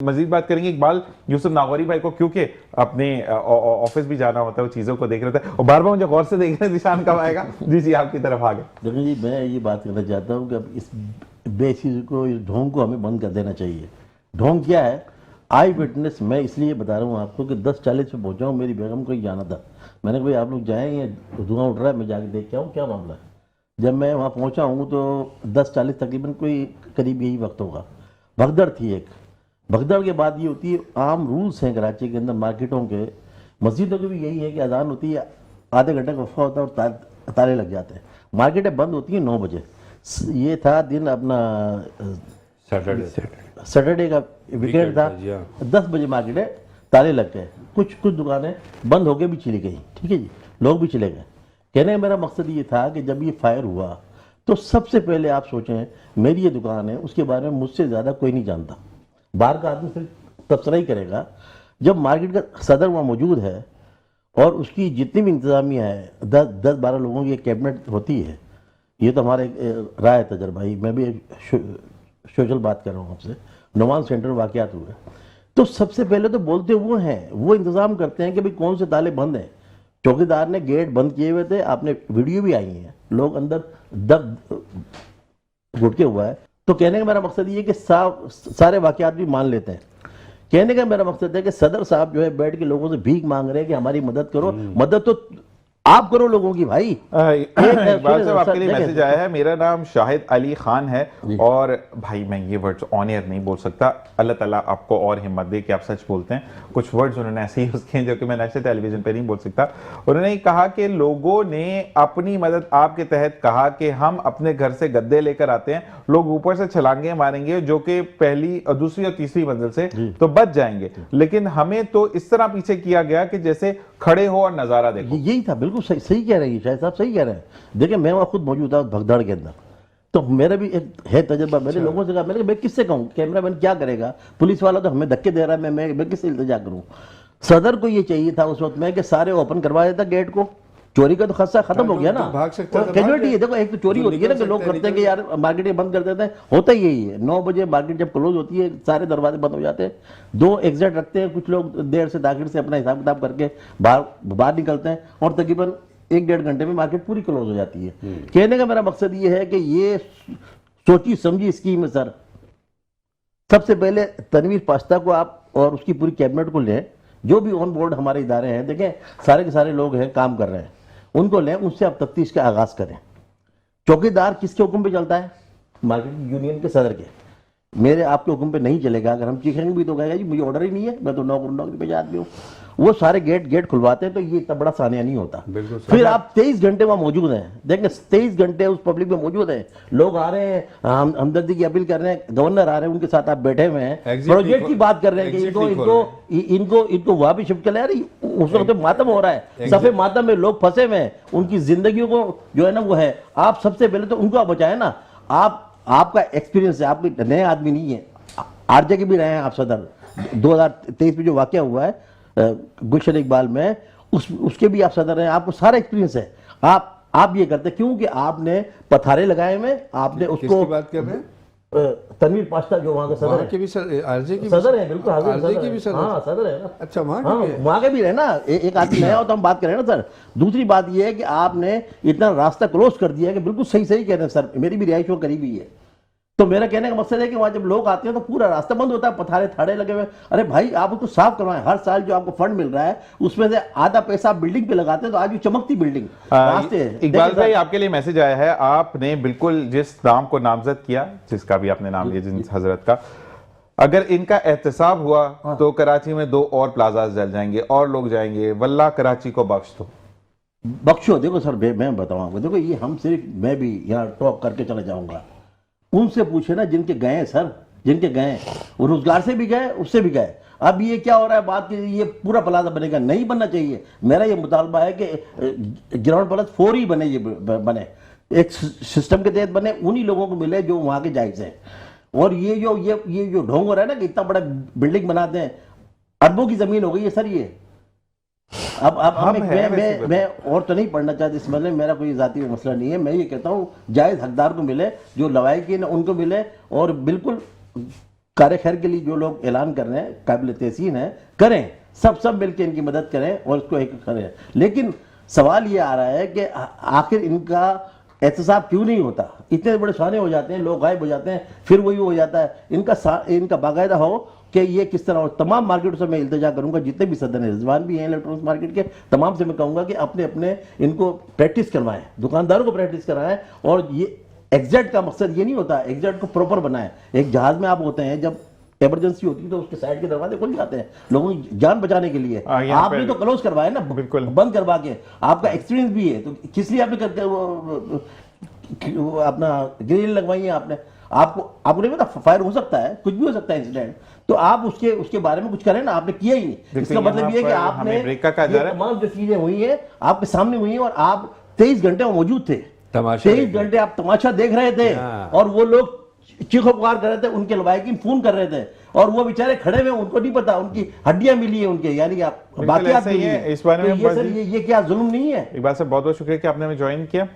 मजीद बात करेंगे इकबाल यूसुफ नागौरी भाई को, क्योंकि अपने ऑफिस भी जाना होता है, वो चीज़ों को देख रहे थे और बार बार मुझे गौर से देख रहे हैं निशान कब आएगा। जी आपकी तरफ आ गए। देखिए जी, मैं ये बात करना चाहता हूँ कि अब इस बेचीज़ को, इस ढोंग को हमें बंद कर देना चाहिए। ढोंग क्या है? आई विटनेस मैं इसलिए बता रहा हूँ आपको कि 10:40 पे पहुँचा हूँ, मेरी बेगम को ही जाना था। मैंने कहा भाई आप लोग जाएँ, या धुआं उठ रहा है, मैं जाके देख के आऊँ क्या मामला है। जब मैं वहाँ पहुँचा हूँ तो 10:40 तकरीबन कोई करीब यही वक्त होगा। भगदड़ थी एक। भगदड़ के बाद ये होती है, आम रूल्स हैं कराची के अंदर, मार्केटों के, मस्जिदों के भी यही है कि अजान होती है, आधे घंटे का वफ़ा होता है और ताले लग जाते हैं। मार्केटें बंद होती हैं 9 बजे। ये था दिन अपना सैटरडे का वीकेंड था। 10 बजे मार्केटें ताले लग गए, कुछ दुकानें बंद होके भी चली गई। ठीक है जी, लोग भी चले गए। कहने का मेरा मकसद ये था कि जब ये फायर हुआ तो सबसे पहले आप सोचें, मेरी ये दुकान है, उसके बारे में मुझसे ज़्यादा कोई नहीं जानता, बाहर का आदमी सिर्फ तबसरा ही करेगा। जब मार्केट का सदर वहाँ मौजूद है और उसकी जितनी भी इंतज़ामिया है, 10-12 लोगों की एक कैबिनेट होती है। ये तो हमारे राय तजर्बा ही, मैं भी सोशल बात कर रहा हूँ आपसे। नुमान सेंटर वाक़यात हुए तो सबसे पहले तो बोलते वो हैं, वो इंतज़ाम करते हैं कि भाई कौन से ताले बंद हैं। चौकीदार ने गेट बंद किए हुए थे, आपने वीडियो भी आई है, लोग अंदर दब घुटके हुआ है। तो कहने का मेरा मकसद ये कि सारे वाक़यात भी मान लेते हैं। कहने का मेरा मकसद है कि सदर साहब जो है बैठ के लोगों से भीख मांग रहे हैं कि हमारी मदद करो। मदद तो आप करो लोगों की भाई। इकबाल साहब आपके लिए मैसेज आया है, मेरा नाम शाहिद अली खान है और भाई मैं ये वर्ड्स ऑन एयर नहीं बोल सकता, अल्लाह ताला आपको और हिम्मत दे कि आप सच बोलते हैं। कुछ वर्ड्स उन्होंने ऐसे यूज किए जो कि मैं नेशनल टेलीविजन पे नहीं बोल सकता। उन्होंने कहा कि लोगों ने अपनी मदद आपके तहत कहा कि हम अपने घर से गद्दे लेकर आते हैं, लोग ऊपर से छलांगे मारेंगे जो कि पहली दूसरी और तीसरी मंजिल से, तो बच जाएंगे, लेकिन हमें तो इस तरह पीछे किया गया कि जैसे खड़े हो और नजारा देखो। यही था, बिल्कुल सही कह रहे हैं शायद साहब, सही कह रहे हैं। देखिए मैं वहाँ खुद मौजूद था भगदड़ के अंदर, तो मेरा भी एक है तजर्बा। मैंने लोगों से कहा, मैंने मैं किससे कहूँ, कैमरा मैन क्या करेगा, पुलिस वाला तो हमें धक्के दे रहा है, मैं किससे इल्तिजा करूँ। सदर को ये चाहिए था उस वक्त में कि सारे ओपन करवा देता गेट को। चोरी का तो खदशा खत्म हो गया ना, कैजुअलिटी है। देखो एक तो चोरी होती है ना कि लोग करते हैं कि यार मार्केट बंद कर देते हैं, होता ही यही है। 9 बजे मार्केट जब क्लोज होती है सारे दरवाजे बंद हो जाते हैं, 2 एग्जिट रखते हैं, कुछ लोग देर से दाखिल से अपना हिसाब किताब करके बाहर निकलते हैं और तकरीबन 1-1.5 घंटे में मार्केट पूरी क्लोज हो जाती है। कहने का मेरा मकसद ये है कि ये सोची समझी स्कीम है सर। सबसे पहले तनवीर पाश्ता को आप और उसकी पूरी कैबिनेट को लें, जो भी ऑन बोर्ड हमारे इदारे हैं, देखें सारे के सारे लोग हैं काम कर रहे हैं, उनको लें, उनसे आप तफ्तीश का आगाज करें। चौकीदार किसके हुक्म पे चलता है? मार्केट यूनियन के सदर के। मेरे आपके हुक्म पे नहीं चलेगा। अगर हम चीखेंगे भी तो कहेगा जी मुझे ऑर्डर ही नहीं है, मैं तो नौकरी पे आदमी हूँ। वो सारे गेट खुलवाते हैं, तो ये इतना बड़ा सानिया नहीं होता। फिर आप 23 घंटे वहां मौजूद हैं, देखें 23 घंटे उस पब्लिक में मौजूद हैं, लोग आ रहे हैं, हमदर्दी की अपील कर रहे हैं, गवर्नर आ रहे हैं, उनके साथ आप बैठे हुए हैं, प्रोजेक्ट की बात कर रहे हैं कि इनको वहां भी शिफ्ट कर रही। उस वक्त मातम हो रहा है, सफे मातम में लोग फंसे हुए हैं, उनकी जिंदगियों को जो है ना वो है। आप सबसे पहले तो उनको बचाए ना। आपका एक्सपीरियंस है, आप नए आदमी नहीं है, आरजे के भी रहे हैं आप सदर। 2023 में जो वाकया हुआ है गुलशन इकबाल में, उसके भी आप सदर हैं, आपको सारा एक्सपीरियंस है। आप ये करते क्योंकि आपने पथारे लगाए हुए, आपने उसको बात कर रहे हैं तनवीर पाश्ता जो वहाँ का सदर है, के भी आरजे की सदर है, बिल्कुल आरजे की भी सदर, हाँ सदर है ना। अच्छा वहाँ के भी रहे ना, एक आदमी नया हो तो हम बात करें ना सर। दूसरी बात ये है कि आपने इतना रास्ता क्लोज कर दिया कि बिल्कुल सही कह रहे हैं सर, मेरी भी रिहाइश वो करीबी है। तो मेरा कहने का मकसद है कि वहाँ जब लोग आते हैं तो पूरा रास्ता बंद होता है, पथारे थाड़े लगे हुए। अरे भाई आप उसको साफ करवाएं। हर साल जो आपको फंड मिल रहा है उसमें से आधा पैसा आप बिल्डिंग पे लगाते हैं, तो आज भी चमकती बिल्डिंग रास्ते। इकबाल भाई आपके लिए मैसेज आया है, आपने बिल्कुल जिस नाम को नामजद किया, जिसका भी आपने नाम लिया, जिन हजरत का, अगर इनका एहतसाब हुआ तो कराची में 2 और प्लाजाज जल जाएंगे और लोग जाएंगे, वल्लाह कराची को बख्श दो। बख्शो। देखो सर मैं बताऊँ आपको, देखो ये हम सिर्फ, मैं भी यहाँ टॉक करके चला जाऊंगा, उनसे पूछे ना जिनके गए सर, जिनके गए और रोजगार से भी गए, उससे भी गए। अब ये क्या हो रहा है बात कि ये पूरा प्लाजा बनेगा, नहीं बनना चाहिए। मेरा ये मुतालबा है कि ग्राउंड प्लस 4 ही बने, ये बने एक सिस्टम के तहत बने, उन्हीं लोगों को मिले जो वहाँ के जायज हैं। और ये जो ढोंग हो रहा है ना कि इतना बड़ा बिल्डिंग बनाते हैं, अरबों की जमीन हो गई है सर ये। अब मैं और तो नहीं पढ़ना चाहता इस मसले में, मेरा कोई जाती मसला नहीं है। मैं ये कहता हूँ जायज हकदार को मिले, जो लवाई की ना उनको मिले, और बिल्कुल कार्य खैर के लिए जो लोग ऐलान कर रहे हैं काबिल तहसीन है, करें, सब मिलकर इनकी मदद करें और इसको एक करें। लेकिन सवाल ये आ रहा है कि आखिर इनका एहतसाब क्यों नहीं होता? इतने बड़े शाने हो जाते हैं, लोग गायब हो जाते हैं, फिर वही हो जाता है। इनका बाकायदा हो कि ये किस तरह हो। तमाम मार्केटों से मैं इल्तिजा करूंगा, जितने भी सदन है, रिजवान भी हैं इलेक्ट्रॉनिक्स मार्केट के, तमाम से मैं कहूंगा कि अपने अपने इनको प्रैक्टिस करवाएं, दुकानदारों को प्रैक्टिस कराएं। और ये एग्जैक्ट का मकसद ये नहीं होता, एग्जैक्ट को प्रॉपर बनाएं। एक जहाज में आप होते हैं, जब इमरजेंसी होती है तो उसके साइड के दरवाजे खुल जाते हैं लोगों की जान बचाने के लिए। आपने तो क्लोज करवाया ना, बिल्कुल बंद करवा के। आपका एक्सपीरियंस भी है, तो किस लिए आपने करके वो अपना ग्रिल लगवाई है आपने? आपको नहीं पता फायर हो सकता है, कुछ भी हो सकता है इंसिडेंट, तो आप उसके बारे में कुछ करें ना, आपने किया ही नहीं। इसका मतलब ये है कि आपने तमाम जो चीजें हुई है आपके सामने हुई है और आप 23 घंटे मौजूद थे, 23 घंटे आप तमाशा देख रहे थे और वो लोग चीखो पुकार कर रहे थे, उनके लवाकिन फोन कर रहे थे और वो बेचारे खड़े हुए, उनको नहीं पता, उनकी हड्डियां मिली है उनके, यानी आप बाकी आप इस बारे में ये क्या जुल्म नहीं है? एक बार से बहुत बहुत शुक्रिया कि आपने हमें ज्वाइन किया।